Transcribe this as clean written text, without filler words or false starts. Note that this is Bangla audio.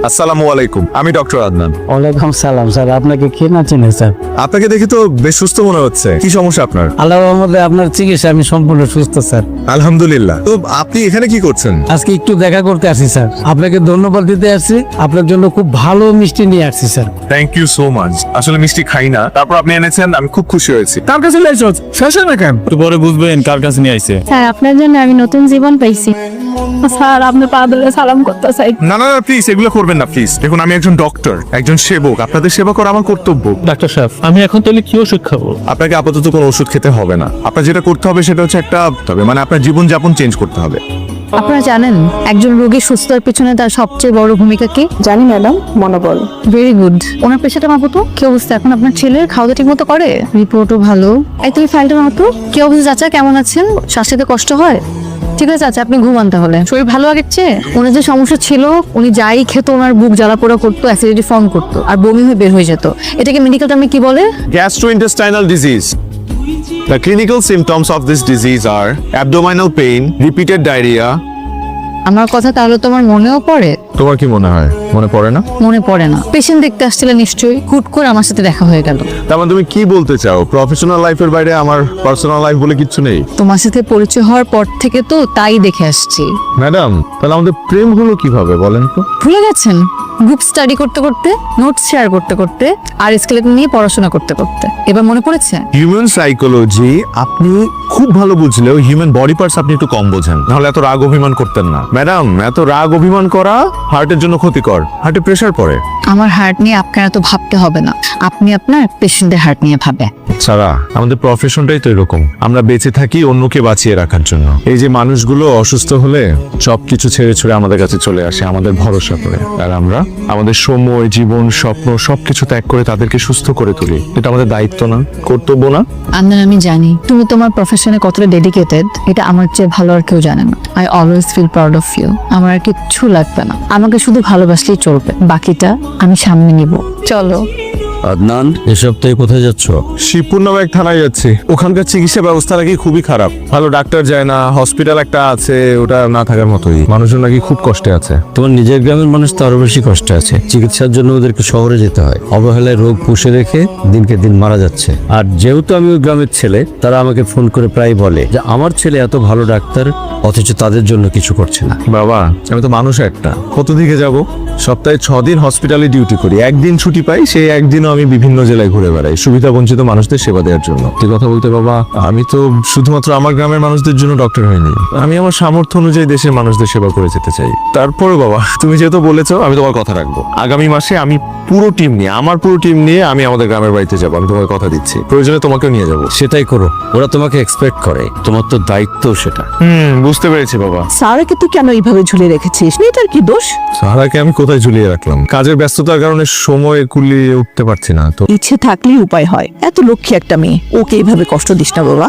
আসসালামু আলাইকুম, আমি ডক্টর আদনান। ওয়ালাইকুম সালাম স্যার, আপনাকে কে না চিনে স্যার? আপনাকে দেখে তো বেশ সুস্থ মনে হচ্ছে। কি সমস্যা আপনার? আল্লাহর রহমতে আপনার চিকিৎসা আমি সম্পূর্ণ সুস্থ স্যার। আলহামদুলিল্লাহ। তো আপনি এখানে কি করছেন? আজকে একটু দেখা করতে আসি স্যার, আপনাকে ধন্যবাদ দিতে আসছি। আপনার জন্য খুব ভালো মিষ্টি নিয়ে আসছি sir. Thank you so much. আসলে মিষ্টি খাই না, তারপর আপনি এনেছেন, আমি খুব খুশি হয়েছি। কার কাছে লাইছো শেষ না কেন? একটু পরে বুঝবেন কার কাছে নিয়ে আইছে। স্যার আপনার জন্য আমি নতুন জীবন পাইছি। স্যার আপনি পা ধরে সালাম করতে চাই। না না প্লিজ, এগুলো করবেন না প্লিজ। দেখুন, আমি একজন ডক্টর, একজন সেবক। আপনাদের সেবা করা আমার কর্তব্য। ডাক্তার সাহেব, আমি এখন তাহলে কি ওষুধ খাবো? আপনাকে আপাতত কোনো ওষুধ খেতে হবে না। আপনার যেটা করতে হবে সেটা হচ্ছে মানে আপনার জীবনযাপন চেঞ্জ করতে হবে। আপনারা জানেন একজন রোগীর সুস্থতার পিছনে তার সবচেয়ে বড় ভূমিকা কি? জানি ম্যাডাম, মনোবল। Very good. ওনার পেশাটা মাপো তো। কি অবস্থা এখন আপনার ছেলের? খাওয়া ঠিক মতো করে? রিপোর্টও ভালো। এই তুমি ফাইলটা মাপো। কি অবস্থা চাচা, কেমন আছেন? শ্বাস নিতে কষ্ট হয়? ঠিক আছে চাচা, আপনি ঘুমান তাহলে। শরীর ভালো আগের চেয়ে? ওনার যে সমস্যা ছিল, উনি যাই খেত ওনার বুক জ্বালা পোড়া করতো, অ্যাসিডিটি ফর্ম করতো আর বমি হয়ে বের হয়ে যেত। এটাকে মেডিকেল টার্মে কি বলে? Gastrointestinal disease. The clinical symptoms of this disease are abdominal pain, repeated diarrhea. আমার কথা তাহলে তোমার মনেও পড়ে? তোমার কি মনে হয় মনে পড়ে না? মনে পড়ে না। পেশেন্ট দেখতে আসছিলে নিশ্চয়ই, হুট করে আমার সাথে দেখা হয়ে গেল। তার মানে তুমি কি বলতে চাও, প্রফেশনাল লাইফের বাইরে আমার পার্সোনাল লাইফ বলে কিচ্ছু নেই? তোমার সাথে পরিচয় হওয়ার পর থেকে তো তাই দেখে আসছি। ম্যাডাম, তাহলে আমাদের প্রেম হলো কিভাবে বলেন তো? ভুলে গেছেন? গ্রুপ স্টাডি করতে করতে, নোটস শেয়ার করতে করতে আর স্কেলেটন নিয়ে পড়াশোনা করতে করতে। এবার মনে পড়েছে? হিউম্যান সাইকোলজি আপনি খুব ভালো বুঝলেও হিউম্যান বডি পার্টস আপনি একটু কম বোঝেন। নাহলে এত রাগ অভিমান করতেন না। ম্যাডাম, এত রাগ অভিমান করা হার্টের জন্য ক্ষতিকর। হার্টে প্রেসার পড়ে। আমার হার্ট নিয়ে আপনার এত ভাবতে হবে না, আপনি আপনার পেশেন্টের হার্ট নিয়ে ভাবে। সারা, আমাদের প্রফেশনটাই তো এরকম। আমরা বেঁচে থাকি অন্যকে বাঁচিয়ে রাখার জন্য। এই যে মানুষগুলো অসুস্থ হলে সবকিছু ছেড়ে ছুড়ে আমাদের কাছে চলে আসে আমাদের ভরসা করে, আর আমরা আমাদের সময়, জীবন, স্বপ্ন সবকিছু ত্যাগ করে তাদেরকে সুস্থ করে তুলি। এটা আমাদের দায়িত্ব না, কর্তব্য না? আন্দান, আমি জানি তুমি তোমার প্রফেশনে কতটা ডেডিকেটেড, এটা আমার চেয়ে ভালো আর কেউ জানে না। I always feel proud of you. আমার আর কিচ্ছু লাগবে না, আমাকে শুধু ভালোবাসলেই চলবে, বাকিটা আমি সামনে নিব। চলো। আদনান, এ সপ্তাহে কোথায় যাচ্ছ? শিবপুর নামে এক থানায় যাচ্ছি। ওখানকার চিকিৎসা ব্যবস্থা নাকি খুবই খারাপ। ভালো ডাক্তার যায় না, হসপিটাল একটা আছে, ওটা না থাকার মতোই। মানুষজন নাকি খুব কষ্টে আছে। তোমার নিজের গ্রামের মানুষ তো আরো বেশি কষ্টে আছে। চিকিৎসার জন্য ওদেরকে শহরে যেতে হয়। অবহেলায় রোগ পুষে রেখে দিনকে দিন মারা যাচ্ছে। আর যেহেতু আমি ওই গ্রামের ছেলে, তারা আমাকে ফোন করে প্রায় বলে যে আমার ছেলে এত ভালো ডাক্তার, অথচ তাদের জন্য কিছু করছে না। বাবা, আমি তো মানুষ একটা, কত দিকে যাব? সপ্তাহে 6 দিন হসপিটালে ডিউটি করি, একদিন ছুটি পাই। সেই একদিনও আমি বিভিন্ন জেলায় ঘুরে বেড়াই সুবিধা বঞ্চিত মানুষদের সেবা দেওয়ার জন্য। এই কথা বলতে বাবা, আমি তো শুধুমাত্র আমার গ্রামের মানুষদের জন্য ডক্টর হইনি। আমি আমার সামর্থ্য অনুযায়ী দেশের মানুষদের সেবা করে যেতে চাই। তারপরে বাবা, তুমি যেহেতু বলেছো, আমি তোমার কথা রাখবো। আগামী মাসে আমি আমার পুরো টিম নিয়ে আমি আমাদের গ্রামের বাড়িতে যাবো। আমি তোমাকে কথা দিচ্ছি, প্রয়োজনে তোমাকেও নিয়ে যাবো। সেটাই করো, ওরা তোমাকে এক্সপেক্ট করে, তোমার তো দায়িত্ব সেটা। বুঝতে পেরেছি বাবা। সারাকে তুই কেন এইভাবে ঝুলিয়ে রেখেছিস? মেয়েটার কি দোষ? সারাকে আমি কোথায় ঝুলিয়ে রাখলাম? কাজের ব্যস্ততার কারণে সময় কুলিয়ে উঠতে পারছি না তো। ইচ্ছে থাকলেই উপায় হয়। এত লক্ষ্মী একটা মেয়ে, ওকে এইভাবে কষ্ট দিস না বাবা।